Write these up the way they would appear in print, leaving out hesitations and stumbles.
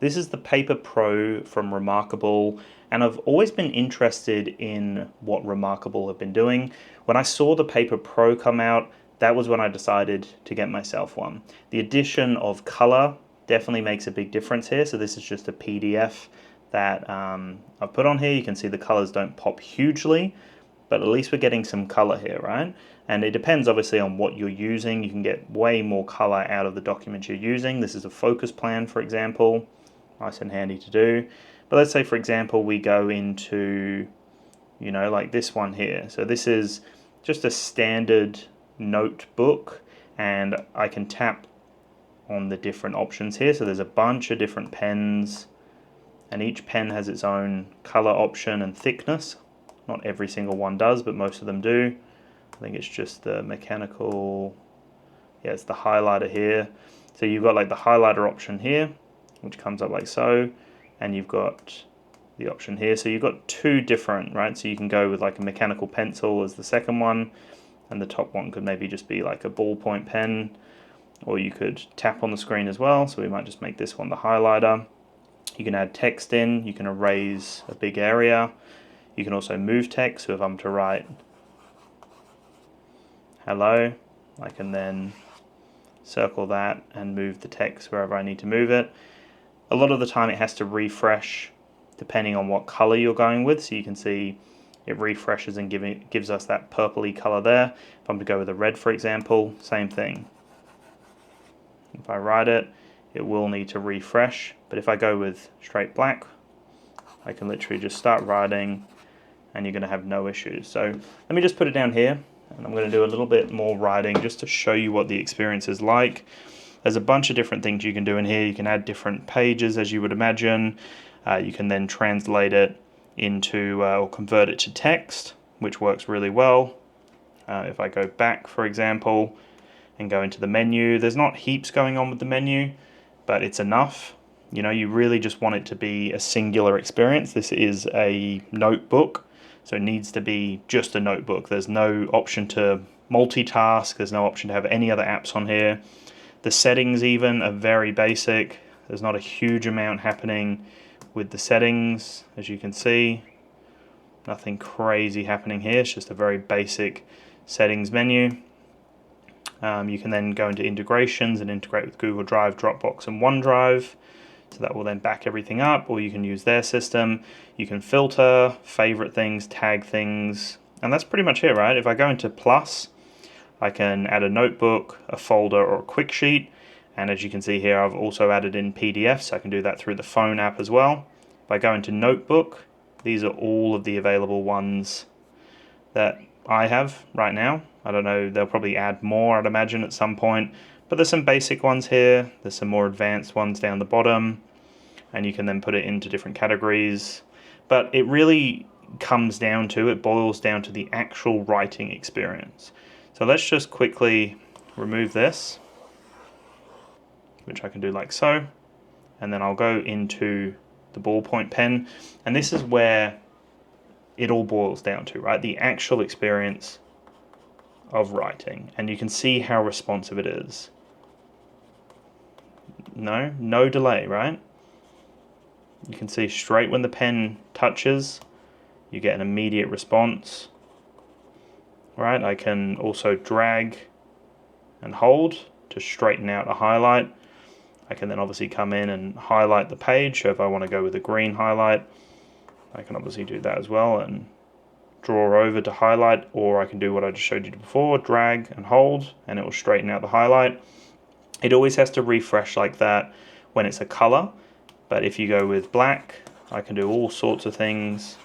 This is the Paper Pro from reMarkable, and I've always been interested in what reMarkable have been doing. When I saw the Paper Pro come out, that was when I decided to get myself one. The addition of color definitely makes a big difference here. So this is just a PDF that I've put on here. You can see the colors don't pop hugely, but at least we're getting some color here, right? And it depends obviously on what you're using. You can get way more color out of the document you're using. This is a focus plan, for example. Nice and handy to do. But let's say, for example, we go into, like this one here. So this is just a standard notebook, and I can tap on the different options here. So there's a bunch of different pens, and each pen has its own color option and thickness. Not every single one does, but most of them do. I think it's just the mechanical, yeah, it's the highlighter here. So you've got like the highlighter option here, which comes up like so, and you've got the option here. So you've got two different, right? So you can go with like a mechanical pencil as the second one, and the top one could maybe just be like a ballpoint pen, or you could tap on the screen as well. So we might just make this one the highlighter. You can add text in, you can erase a big area. You can also move text, so if I'm to write hello, I can then circle that and move the text wherever I need to move it. A lot of the time it has to refresh depending on what color you're going with, so you can see it refreshes and gives us that purpley color there. If I'm to go with a red, for example, same thing. If I write it, it will need to refresh, but if I go with straight black, I can literally just start writing and you're going to have no issues. So let me just put it down here, and I'm going to do a little bit more writing just to show you what the experience is like. There's a bunch of different things you can do in here. You can add different pages, as you would imagine. You can then translate it into or convert it to text, which works really well. If I go back, for example, and go into the menu, there's not heaps going on with the menu, but it's enough. You really just want it to be a singular experience. This is a notebook, so it needs to be just a notebook. There's no option to multitask. There's no option to have any other apps on here. The settings even are very basic. There's not a huge amount happening with the settings, as you can see. Nothing crazy happening here. It's just a very basic settings menu. You can then go into integrations and integrate with Google Drive, Dropbox, and OneDrive. So that will then back everything up, or you can use their system. You can filter, favorite things, tag things, and that's pretty much it, right? If I go into Plus, I can add a notebook, a folder, or a quick sheet. And as you can see here, I've also added in PDFs, so I can do that through the phone app as well. If I go into Notebook, these are all of the available ones that I have right now. I don't know, they'll probably add more, I'd imagine, at some point. But there's some basic ones here. There's some more advanced ones down the bottom. And you can then put it into different categories. But it really boils down to the actual writing experience. So let's just quickly remove this, which I can do like so. And then I'll go into the ballpoint pen. And this is where it all boils down to, right? The actual experience of writing. And you can see how responsive it is. No delay, right? You can see straight when the pen touches, you get an immediate response. Right, I can also drag and hold to straighten out a highlight. I can then obviously come in and highlight the page. So if I want to go with a green highlight, I can obviously do that as well and draw over to highlight, or I can do what I just showed you before, drag and hold, and it will straighten out the highlight. It always has to refresh like that when it's a color, but if you go with black, I can do all sorts of things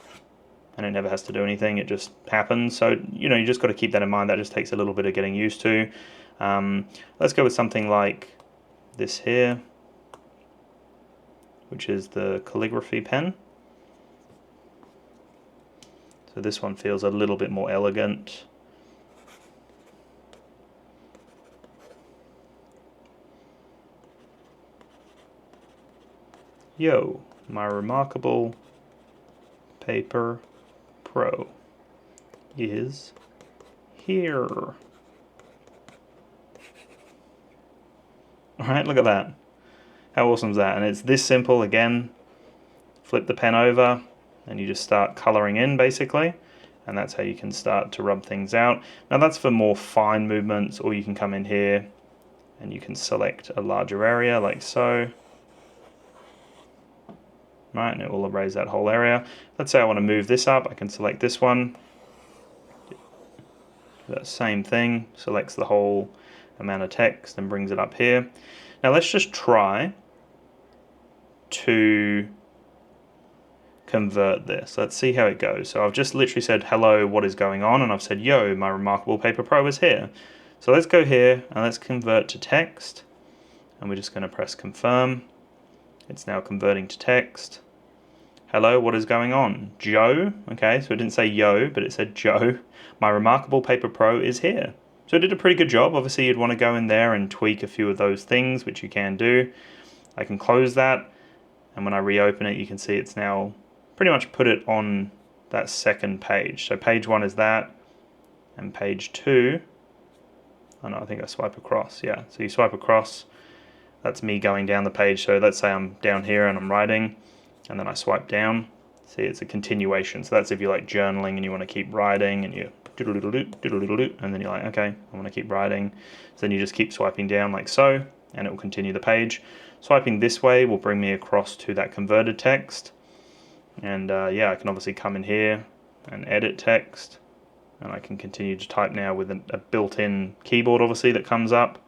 and it never has to do anything, it just happens. So, you just got to keep that in mind. That just takes a little bit of getting used to. Let's go with something like this here, which is the calligraphy pen. So this one feels a little bit more elegant. Yo, my reMarkable Paper Pro is here. Alright, look at that. How awesome is that? And it's this simple again. Flip the pen over and you just start coloring in basically. And that's how you can start to rub things out. Now that's for more fine movements, or you can come in here and you can select a larger area like so. Right, and it will erase that whole area. Let's say I want to move this up, I can select this one. That same thing, selects the whole amount of text and brings it up here. Now let's just try to convert this. Let's see how it goes. So I've just literally said, hello, what is going on? And I've said, yo, my reMarkable Paper Pro is here. So let's go here and let's convert to text. And we're just going to press confirm. It's now converting to text. Hello, what is going on? Joe, okay, so it didn't say yo, but it said Joe. My reMarkable Paper Pro is here. So it did a pretty good job. Obviously you'd want to go in there and tweak a few of those things, which you can do. I can close that, and when I reopen it, you can see it's now pretty much put it on that second page. So page 1 is that, and page 2, oh no, I think I swipe across, yeah. So you swipe across, that's me going down the page. So let's say I'm down here and I'm writing, and then I swipe down. See, it's a continuation. So that's if you like journaling and you want to keep writing, and you doodle-doodle-doot, and then you're like, okay, I want to keep writing. So then you just keep swiping down like so, and it will continue the page. Swiping this way will bring me across to that converted text. And yeah, I can obviously come in here and edit text, and I can continue to type now with a built-in keyboard obviously that comes up.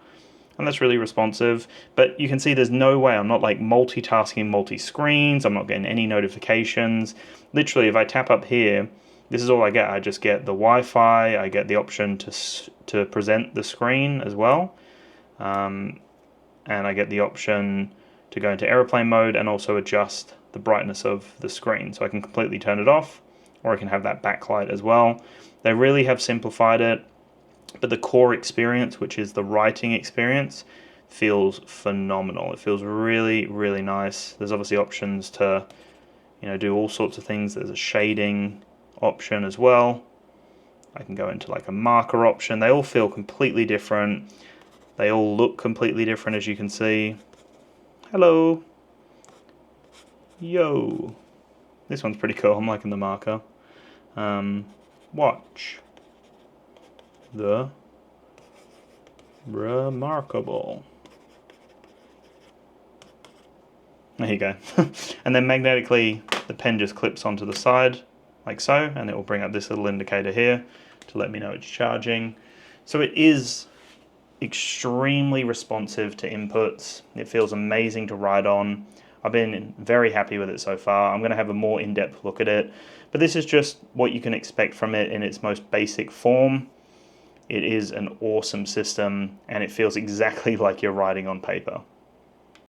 And that's really responsive, but you can see there's no way, I'm not like multitasking multi-screens, I'm not getting any notifications. Literally, if I tap up here, this is all I get. I just get the Wi-Fi, I get the option to present the screen as well, and I get the option to go into airplane mode and also adjust the brightness of the screen. So I can completely turn it off, or I can have that backlight as well. They really have simplified it. But the core experience, which is the writing experience, feels phenomenal. It feels really, really nice. There's obviously options to, do all sorts of things. There's a shading option as well. I can go into like a marker option. They all feel completely different. They all look completely different, as you can see. Hello. Yo. This one's pretty cool. I'm liking the marker. Watch the reMarkable. There you go. And then magnetically the pen just clips onto the side like so, and it will bring up this little indicator here to let me know it's charging. So it is extremely responsive to inputs. It feels amazing to write on. I've been very happy with it so far. I'm going to have a more in-depth look at it, but this is just what you can expect from it in its most basic form. It is an awesome system, and it feels exactly like you're writing on paper.